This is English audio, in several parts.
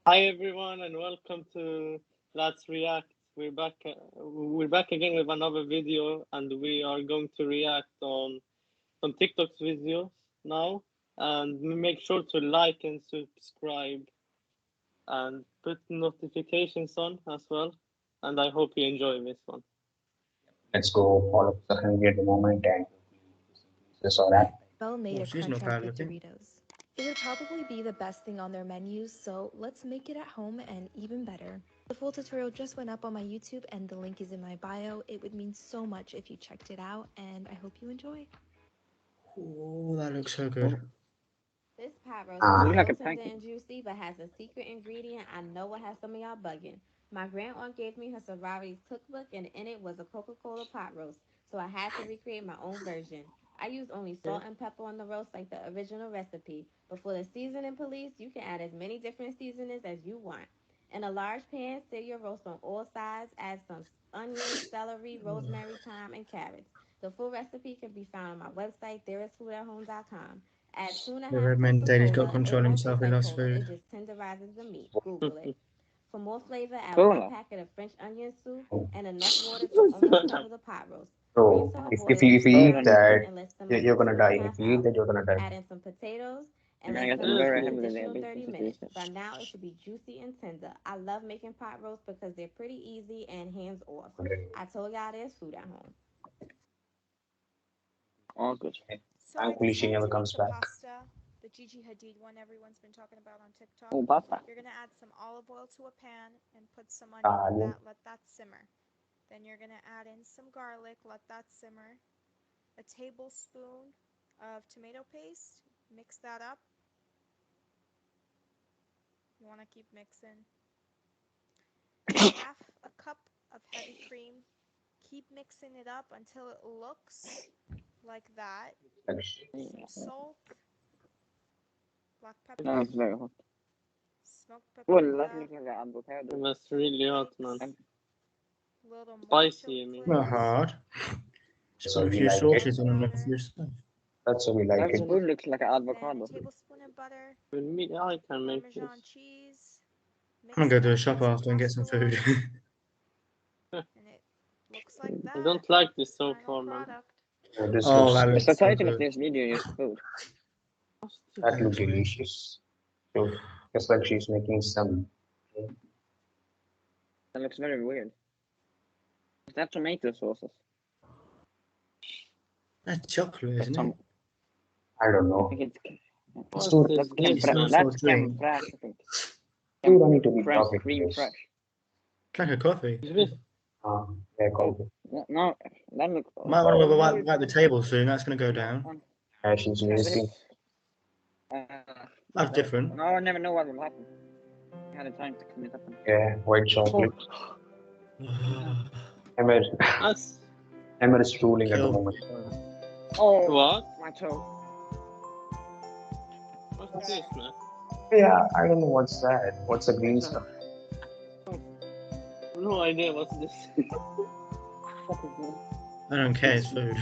Hi everyone, and welcome to Let's React. We're back again with another video, and we are going to react on some TikTok's videos now. And make sure to like and subscribe, and put notifications on as well. And I hope you enjoy this one. Let's go follow the hungry at the moment and this or that. Bell made Oh, a she's not crunch bad with looking. Doritos. It would probably be the best thing on their menus, so let's make it at home and even better. The full tutorial just went up on my YouTube and the link is in my bio. It would mean so much if you checked it out, and I hope you enjoy. Oh, that looks so good. This pot roast is Ah, Looks like so a tender pancake. and juicy, but has a secret ingredient I know will have some of y'all bugging. My grandaunt gave me her sorority's cookbook, and in it was a Coca-Cola pot roast, so I had to recreate my own version. I used only salt and pepper on the roast like the original recipe, but for the seasoning police, you can add as many different seasonings as you want. In a large pan, sear your roast on all sides, add some onions, celery, rosemary, thyme, and carrots. The full recipe can be found on my website, thereisfoodathome.com. Add 2.5 The cups red of Daily got cola. It control won't taste himself. He like loves cola, it food. just tenderizes the meat. Google it. For more flavor, add one Cola. packet of French onion soup and enough water to almost cover the pot roast. Bring so to a if boil, you if you stir eat Cola until needs thick, it. that, and let simmer you're for gonna two and die. a If half you eat that, hours. you're gonna die. Add in some potatoes You're and gonna let get simmer for very an heavily additional diabetes 30 minutes. situation. By now, it should be juicy and tender. I love making pot roasts because they're pretty easy and hands off. I told y'all there's food at home. All good. So I Thankfully, she decided never to make comes the back. pasta, the Gigi Hadid one everyone's been talking about on TikTok. Oh, pasta. You're gonna add some olive oil to a pan and put some onion in Italian. that, let that simmer. Then you're gonna add in some garlic, let that simmer. A tablespoon of tomato paste, mix that up. You wanna keep mixing. Half a cup of heavy cream. Keep mixing it up until it looks like that. Some salt, black No, pepper, it's very hot. smoked Well, that paprika, looks like an avocado. That's chili really hot, man. flakes, And little more Spicy, chili I mean. Not flakes, hard. Just So put a we few like it. sauces on and a butter, few stuff. That's how we like that it. food looks like an then a avocado. tablespoon of butter, With me, I can make this. Parmesan cheese. I'm Mix gonna it go to the up, shop put some after and get pasta some food. water, and it looks like I that. don't like this so Final far, man. product. This Oh, looks that It's the looks so title of good. this video is food. What's that this? look delicious. So just like she's making some. That looks very weird. Is that tomato sauces? That's chocolate, That's isn't some. it? I don't I know. think it's. It's What too. is That's It this, man? smells so That's creme sweet. fraiche. I think. Too Creme, runny to be creme, talking to cream this. fraiche. It's like a coffee. Is this? Yeah, Oh, coffee. no, that looks. Might want to Oh, go no, wipe the table soon. That's gonna go that down. one. Yeah, she's Look at this. wasting. That's different. No, I never know what will happen. I had a time to clean it up. Yeah, white chocolate. Emma, That's Emma is ruling at the Kill. moment. Oh, what? my toe. What's this, man? Yeah, I don't know what's that. What's the green stuff? No idea what's this. What is this? I don't care. It's food.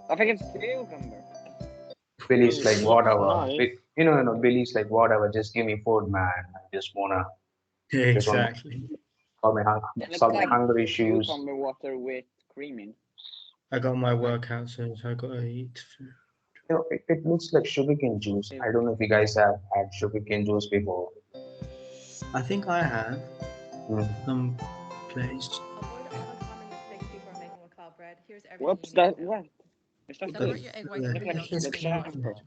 I think it's cucumber. Billy's like Looks whatever. nice. Billy's like whatever. Just give me food, man. I just wanna, just wanna Exactly. It looks solve my like hunger issues. cucumber water with cream in. I got my workout soon, so I gotta eat food. It looks like sugarcane juice. I don't know if you guys have had sugarcane juice before. I think I have Mm. some place. Avoid all the common mistakes people are making with cloud bread. Here's everything Whoops, you need that to know. what? Is that Separate good? your egg Yeah, whites from the Look like yolks it is and the beat them cloud up. bread. sample.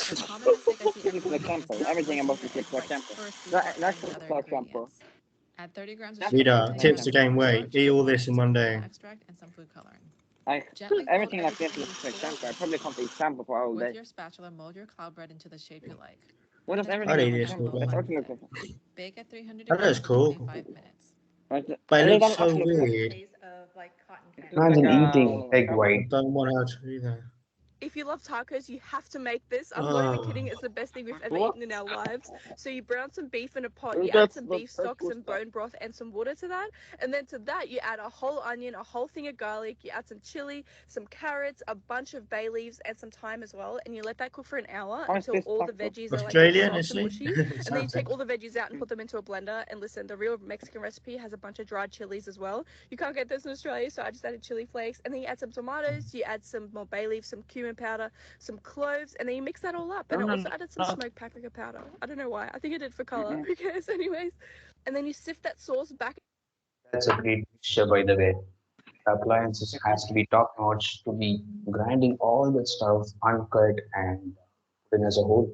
The common mistake I see This is everyone the make is sample. not Everything about roasting this the egg looks like whites sample. first before That adding the looks other like sample. ingredients. Add 30 grams of That's sugar, Vida, 20 tips grams to of gain weight. cornstarch, Eat all 1 this in teaspoon one of day. vanilla extract, and some food coloring. like Gently fold everything like everything this in looks each like layer. sample. I probably can't eat sample for a whole With day. your spatula, mold your cloud bread into the shape you like. What Bake does in a everything I'd eat look preheated like this pan all below sample? day. Everything 500. looks like. Bake at 300 That degrees looks for cool, 25 minutes. but it Does looks that so actually look like? weird. Piece of like cotton It candy. looks like Imagine a eating egg camel. I white. don't want her to either. if you love tacos, you have to make this. I'm not even kidding. Oh, It's the best thing we've ever What? eaten in our lives. So you brown some beef in a pot, Who you add gets some the beef stock, some gusta? bone broth, and some water to that. And then to that, you add a whole onion, a whole thing of garlic, you add some chili, some carrots, a bunch of bay leaves, and some thyme as well. And you let that cook for an hour How is until this all the taco? veggies are like Australian, soft is and she? mushy. And then you Sounds take like all the veggies out and put them into a blender. And listen, the real Mexican recipe has a bunch of dried chilies as well. You can't get this in Australia, so I just added chili flakes. And then you add some tomatoes, you add some more bay leaves, some cumin powder, some cloves, and then you mix that all up. And I also added some smoked paprika powder. I don't know why. I think I did for color. Who cares? Anyways. And then you sift that sauce back. That's a great mixture, by the way. The appliances has to be top notch to be grinding all that stuff uncut and put in as a whole.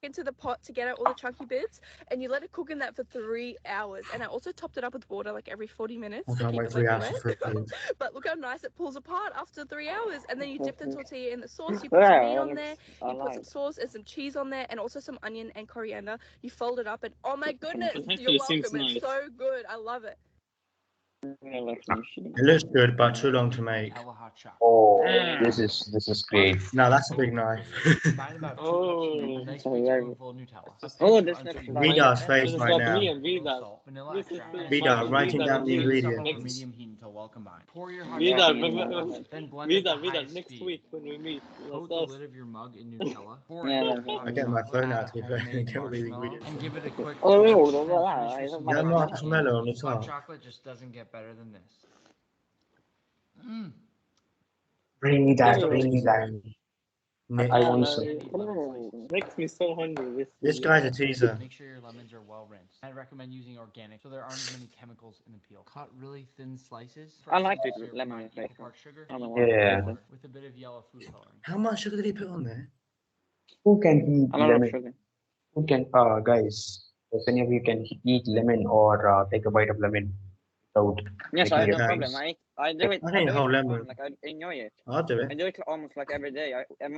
Into the pot to get out all the chunky bits, and you let it cook in that for 3 hours. And I also topped it up with water like every 40 minutes I to can't keep wait it 3 like hours wet. for food. But look how nice it pulls apart after 3 hours. And then you dip the tortilla in the sauce, you put some Yeah, meat that on there, looks you put some alive. sauce and some cheese on there, and also some onion and coriander. You fold it up, and oh my goodness, It you're actually seems welcome. It's nice. so good. I love it. Yeah, like sushi. It looks good, but too long to make. Oh, Mm. this is great. No, that's a big knife. Oh, Oh, this looks my, like Vidar's this face is right like now. me and Vida. This is Vidar, my writing Vida down and the me ingredients. Vida, yeah, Vida, next week when we meet. That's us. I get my phone out to be fair and get all the ingredients. oh, That marshmallow on the top. Bring me that, bring me that. Amazing. I Man, want some. makes me so hungry. This guy's a teaser. I like the lemon flavor. I don't know why. Yeah. How much sugar did he put on there? Who can eat A lot of lemon? sugar. Who can, guys, if any of you can eat lemon or take a bite of lemon without Yes, I making have no it problem. taste? I do it. I I think do a it whole for fun. lemon. Like I enjoy it. I'll do I it. do it almost like every day.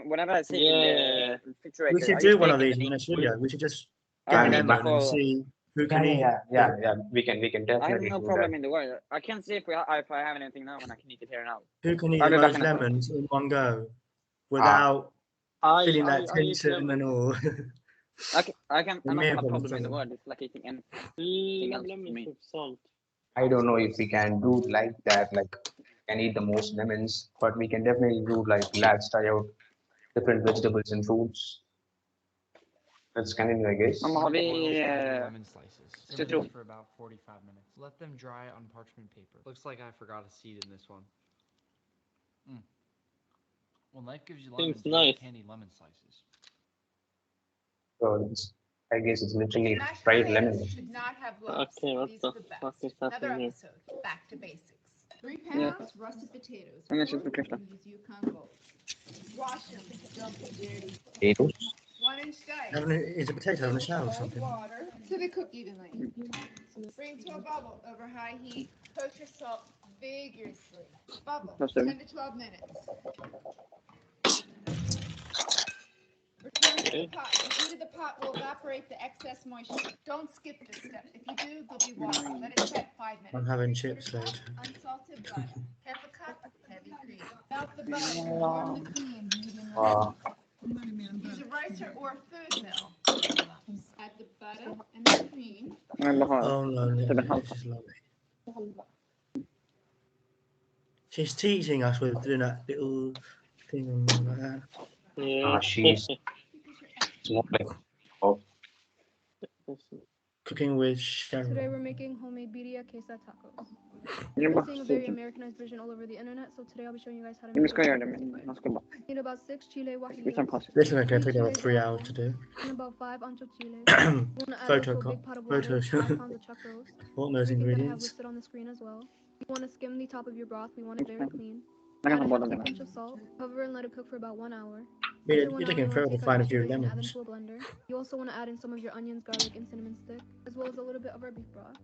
Whenever I see it in Yeah. the refrigerator, We should I do just one take of it these and in eat. the studio. We should just I get can And eat it lemon and for. see who yeah, can eat it. we can I have definitely no do problem that. in the world. I can see if I have anything now and I can eat it here now. Who can eat I'll the be back most in a sec. lemons in one go Ah, without feeling that I eat tension and lemon. all? I don't Me have and a probably problem in the Sam. world. It's like eating anything else to Lemons me. with salt. I don't know if we can do like that, like can eat the most lemons, but we can definitely do like let's try out different vegetables and fruits. Let's continue, I guess. I'm hobby citron. Seems nice. So I guess it's literally Mashed fried potatoes lemon. should not have lumps. Okay, what These the are the fuck best. is Another happening here? episode. Back to basics. 3 Yeah. pounds roasted potatoes. And this is 4 the Krishna. use Yukon Gold. Wash them. Don't be dirty. Potatoes. 1-inch dice. Is a potato in the shell or Cold something? water so they cook evenly. Bring to a bubble over high heat. Coat your salt vigorously. Bubble. That's 10 it. to 12 minutes. Return to the Okay. pot. The heat of the pot will evaporate the excess moisture. Don't skip this step. If you do, there'll be water. Let it set 5 minutes. I'm having 3/4 chips cup later. Unsalted butter. 1/2 cup heavy cream. Melt the butter. Warm the cream medium low. Uh, Use a ricer or food mill. Add the butter and the cream. Oh no, this is lovely. She's teasing us with doing that little thing and like that. Yeah. she's more like oh, Cooking with Today Cheryl. we're making homemade birria queso tacos. Yeah, I've but been seeing a very Americanized version all over the internet, so today I'll be showing you guys how to you make must go here. it. Let's go back. Need about 6 chile It's guajillos, impossible. This is going to take about 3 hours to do. and about 5 ancho chiles. You want to add also a big pot of water, 5 pounds of chuck roast, What those everything that I have ingredients? listed on the screen as well. You want to skim the top of your broth. We want it very clean. I Add can a have one half of them. teaspoon of salt. Cover and let it cook for about 1 hour. You're After 1 hour, taking you forever want to to find a take out few your chiles and add them lemons. to a blender. You also want to add in some of your onions, garlic, and cinnamon stick, as well as a little bit of our beef broth.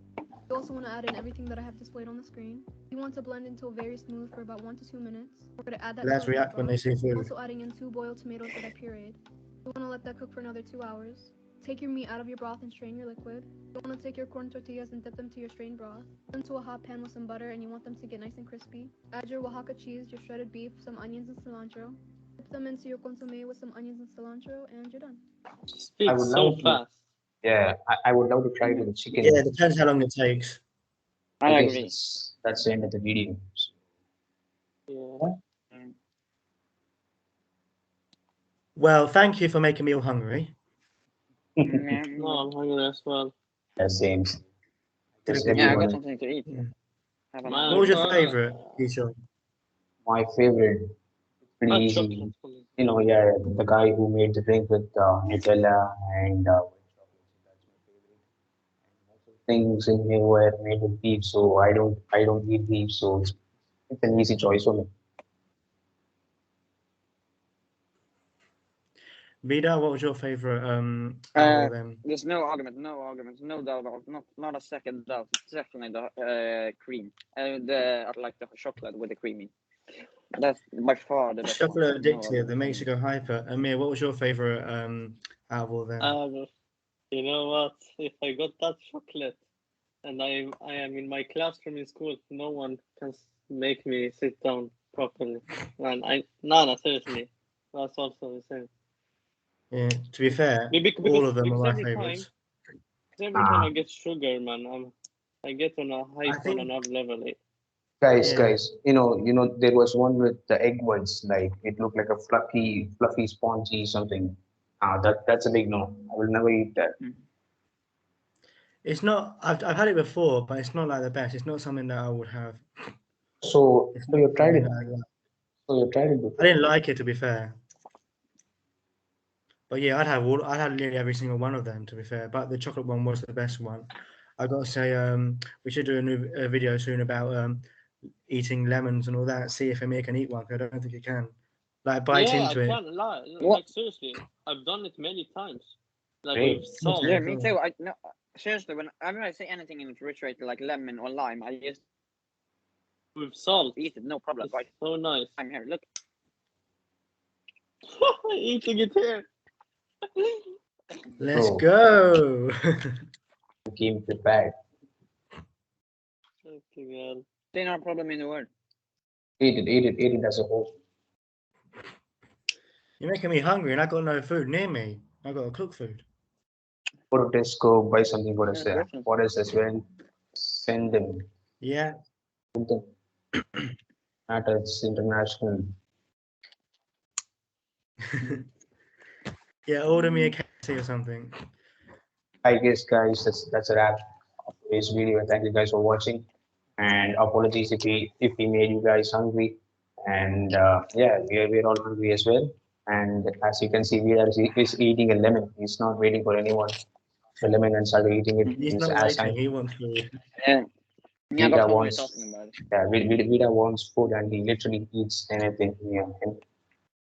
You also want to add in everything that I have displayed on the screen. You want to blend until very smooth for about 1 to 2 minutes. We're going to add that to Let's our beef react when broth. they see food. Also adding in 2 boiled tomatoes that I pureed. You want to let that cook for another 2 hours. Take your meat out of your broth and strain your liquid. You want to take your corn tortillas and dip them to your strained broth. Put them into a hot pan with some butter and you want them to get nice and crispy. Add your Oaxaca cheese, your shredded beef, some onions and cilantro. Dip them into your consomme with some onions and cilantro and you're done. Speak would so love to. fast. Yeah, I would love to try with the chicken. Yeah, it depends how long it takes. I guess agree. that's the end of the video. Yeah. Well, thank you for making me all hungry. No, I'm hungry as well. Yeah, same. Just Yeah, I everyone. got something to eat. Yeah. Have a Man, What was your uh, favorite, Keisha? My favorite, pretty hot easy. chocolate for me. You know, yeah, the guy who made the drink with Nutella and white chocolate. So that's my favorite. And most of the things in here were made with beef, so I don't eat beef, so it's an easy choice for me. Vida, what was your favorite out of all them? There's no argument, no doubt about it, not a second doubt. It's definitely the cream. I like the chocolate with the creamy. That's by far the best Chocolate one. No addictive argument. that makes you go hyper. Amir, what was your favorite out of all them? You know what? If I got that chocolate and I am in my classroom in school, no one can make me sit down properly. Man, no, seriously, that's also the same. Yeah, to be fair, Because all of them are my every favorites. every time I get sugar, man, I get on a hype think- on another level. Guys, you know, there was one with the egg ones, like it looked like a fluffy, spongy something. That's a big no. I will never eat that. It's not. I've had it before, but it's not like the best. It's not something that I would have. So, It's so not you tried it. something that I like. So you tried it before. I didn't like it, to be fair. But yeah, I'd have nearly every single one of them, to be fair. But the chocolate one was the best one. I got to say, we should do a new video soon about eating lemons and all that. See if Amir can eat one. 'Cause I don't think he can. Like bite Yeah, into I it. can't lie. What? Like seriously, I've done it many times. Like Great. with salt. Yeah, me too. No, seriously, whenever I see anything in the refrigerator like lemon or lime, I just With salt. eat it, no problem. It's Right, so nice. I'm here. Look, Eating it here. Let's Bro. go. You came prepared. Fucking hell. there's no problem in the world. Eat it as a whole. You're making me hungry, and I got no food near me. I got to cook food. Go to Tesco, buy something for us Yeah, there. definitely. What is this? When send them. Yeah. Send them. Matters international. Yeah, order me a KFC or something. I guess, guys, that's a wrap of today's video. Thank you guys for watching. And apologies if we made you guys hungry. And yeah, we're all hungry as well. And as you can see, we are is eating a lemon. He's not waiting for anyone. The lemon and started eating it. He's not waiting. He wants food. Yeah, I Vida got hungry wants, talking about it. yeah, Vida wants food and he literally eats anything. Yeah, and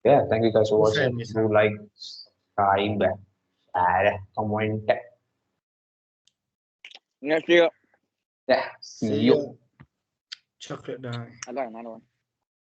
yeah, thank you guys for watching. Do like, subscribe, share, comment. Let's do it. Yeah, see you. Chocolate dye. I got another one.